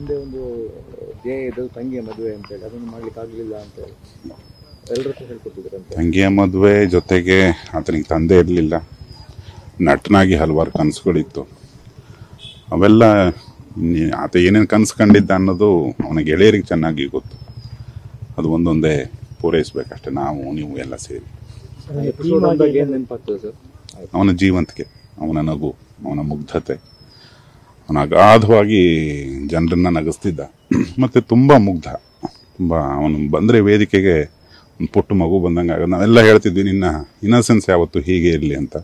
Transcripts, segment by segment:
ಹಿಂದೆ ಒಂದು ಧ್ಯೇಯ ಇದು ತಂಗಿಯ ಮದುವೆ ಅಂತೇಳಿ ಅದನ್ನು ಮಾಡ್ಲಿಕ್ಕೆ ಆಗಲಿಲ್ಲ ಅಂತೇಳಿ ಎಲ್ಲರೂ ಹೇಳ್ಕೊಟ್ಟಿದ್ರಂತೆ. ತಂಗಿಯ ಮದುವೆ ಜೊತೆಗೆ ಆತನಿಗೆ ತಂದೆ ಇರಲಿಲ್ಲ, ನಟನಾಗಿ ಹಲವಾರು ಕನಸುಗಳಿತ್ತು. ಅವೆಲ್ಲ ಆತ ಏನೇನು ಕನಸು ಕಂಡಿದ್ದ ಅನ್ನೋದು ಅವನ ಗೆಳೆಯರಿಗೆ ಚೆನ್ನಾಗಿ ಗೊತ್ತು. ಅದು ಒಂದೊಂದೇ ಪೂರೈಸ್ಬೇಕಷ್ಟೆ, ನಾವು ನೀವು ಎಲ್ಲ ಸೇರಿ. ಅವನ ಜೀವಂತಿಕೆ, ಅವನ ನಗು, ಅವನ ಮುಗ್ಧತೆ, ಅವನ ಅಗಾಧವಾಗಿ ಜನರನ್ನ ನಗಿಸ್ತಿದ್ದ. ಮತ್ತು ತುಂಬ ಮುಗ್ಧ, ತುಂಬ ಅವನು ಬಂದರೆ ವೇದಿಕೆಗೆ ಒಂದು ಪುಟ್ಟ ಮಗು ಬಂದಂಗೆ ಆಗೋದು. ನಾವೆಲ್ಲ ಹೇಳ್ತಿದ್ವಿ ನಿನ್ನ ಇನ್ನಸೆನ್ಸ್ ಯಾವತ್ತು ಹೀಗೆ ಇರಲಿ ಅಂತ.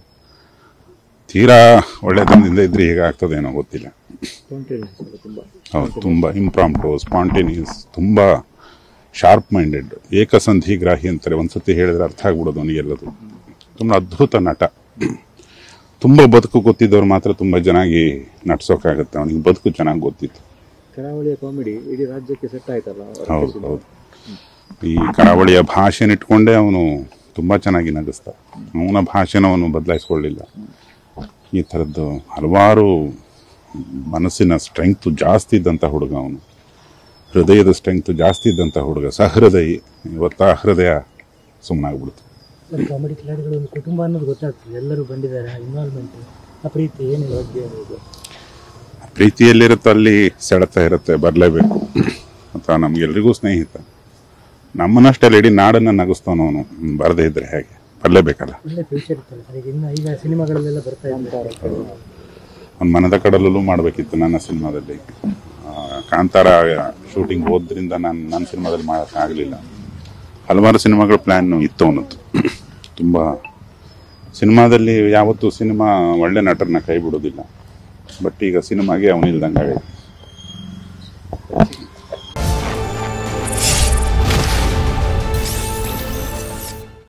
ತೀರಾ ಒಳ್ಳೆತನದಿಂದ ಇದ್ರೆ ಹೇಗೆ ಆಗ್ತದೇನೋ ಗೊತ್ತಿಲ್ಲ. ಹೌದು, ತುಂಬ ಇಂಪ್ರಾಂಪ್ಟು, ಸ್ಪಾಂಟೇನಿಯಸ್, ತುಂಬ ಶಾರ್ಪ್ ಮೈಂಡೆಡ್, ಏಕಸಂಧಿಗ್ರಾಹಿ ಅಂತಾರೆ. ಒಂದ್ಸತಿ ಹೇಳಿದ್ರೆ ಅರ್ಥ ಆಗ್ಬಿಡೋದು ಅವನಿಗೆಲ್ಲದು. ತುಂಬ ಅದ್ಭುತ ನಟ. ತುಂಬ ಬದುಕು ಗೊತ್ತಿದ್ದವ್ರು ಮಾತ್ರ ತುಂಬ ಚೆನ್ನಾಗಿ ನಡ್ಸೋಕ್ಕಾಗತ್ತೆ. ಅವನಿಗೆ ಬದುಕು ಚೆನ್ನಾಗಿ ಗೊತ್ತಿತ್ತು. ಕರಾವಳಿಯ ಕಾಮಿಡಿ ಇಡೀ ರಾಜ್ಯಕ್ಕೆ ಸೆಟ್ ಆಯ್ತಲ್ಲ. ಹೌದು ಹೌದು. ಈ ಕರಾವಳಿಯ ಭಾಷೆನ ಇಟ್ಕೊಂಡೇ ಅವನು ತುಂಬ ಚೆನ್ನಾಗಿ ನಗಿಸ್ತ. ಅವನ ಭಾಷೆನ ಅವನು ಬದಲಾಯಿಸ್ಕೊಳ್ಳಿಲ್ಲ. ಈ ಥರದ್ದು ಹಲವಾರು ಮನಸ್ಸಿನ ಸ್ಟ್ರೆಂಗ್ತು ಜಾಸ್ತಿ ಇದ್ದಂಥ ಹುಡುಗ ಅವನು. ಹೃದಯದ ಸ್ಟ್ರೆಂಗ್ತು ಜಾಸ್ತಿ ಇದ್ದಂಥ ಹುಡುಗ, ಸಹೃದಯಿ. ಇವತ್ತು ಆ ಹೃದಯ ಸುಮ್ಮನಾಗ್ಬಿಡ್ತು. ಕಾಮಿಡಿ ಕಿಲಾಡಿಗಳು ಒಂದು ಕುಟುಂಬ ಅನ್ನೋದು ಗೊತ್ತಾಗ್ತದೆ. ಎಲ್ಲರೂ ಬಂದಿದ್ದಾರೆ, ಇನ್ವಾಲ್ವ್ಮೆಂಟ್, ಆ ಪ್ರೀತಿ ಏನಿಲ್ಲ ಬಗ್ಗೆ ಅನ್ನೋದು. ಪ್ರೀತಿಯಲ್ಲಿರುತ್ತೆ, ಅಲ್ಲಿ ಸೆಳೆತ ಇರುತ್ತೆ, ಬರಲೇಬೇಕು. ಅಥವಾ ನಮಗೆಲ್ರಿಗೂ ಸ್ನೇಹಿತ. ನಮ್ಮನ್ನಷ್ಟೆಲ್ಲ ಇಡೀ ನಾಡನ್ನು ನಗಿಸ್ತಾನವನು. ಬರದೇ ಇದ್ರೆ ಹೇಗೆ, ಬರಲೇಬೇಕಲ್ಲ. ಒಳ್ಳೆ ಫ್ಯೂಚರ್ ಇತ್ತಲ್ಲ ಈಗ ಸಿನಿಮಾಗಳಲ್ಲೆಲ್ಲ ಬರ್ತಾ ಇದ್ದಾರೆ. ಒಂದು ಮನದ ಕಡಲಲ್ಲೂ ಮಾಡಬೇಕಿತ್ತು ನನ್ನ ಸಿನಿಮಾದಲ್ಲಿ. ಕಾಂತಾರ ಶೂಟಿಂಗ್ ಹೋದ್ರಿಂದ ನನ್ನ ಸಿನಿಮಾದಲ್ಲಿ ಮಾಡೋಕ್ಕಾಗಲಿಲ್ಲ. ಹಲವಾರು ಸಿನಿಮಾಗಳ ಪ್ಲ್ಯಾನ್ ಇತ್ತು ಅವನದ್ದು. ತುಂಬ ಸಿನಿಮಾದಲ್ಲಿ ಯಾವತ್ತೂ ಸಿನಿಮಾ ಒಳ್ಳೆ ನಟರನ್ನ ಕೈ ಬಿಡೋದಿಲ್ಲ. ಬಟ್ ಈಗ ಸಿನಿಮಾಗೆ ಅವನಿಲ್ದಂಗೆ ಆಗೈತೆ.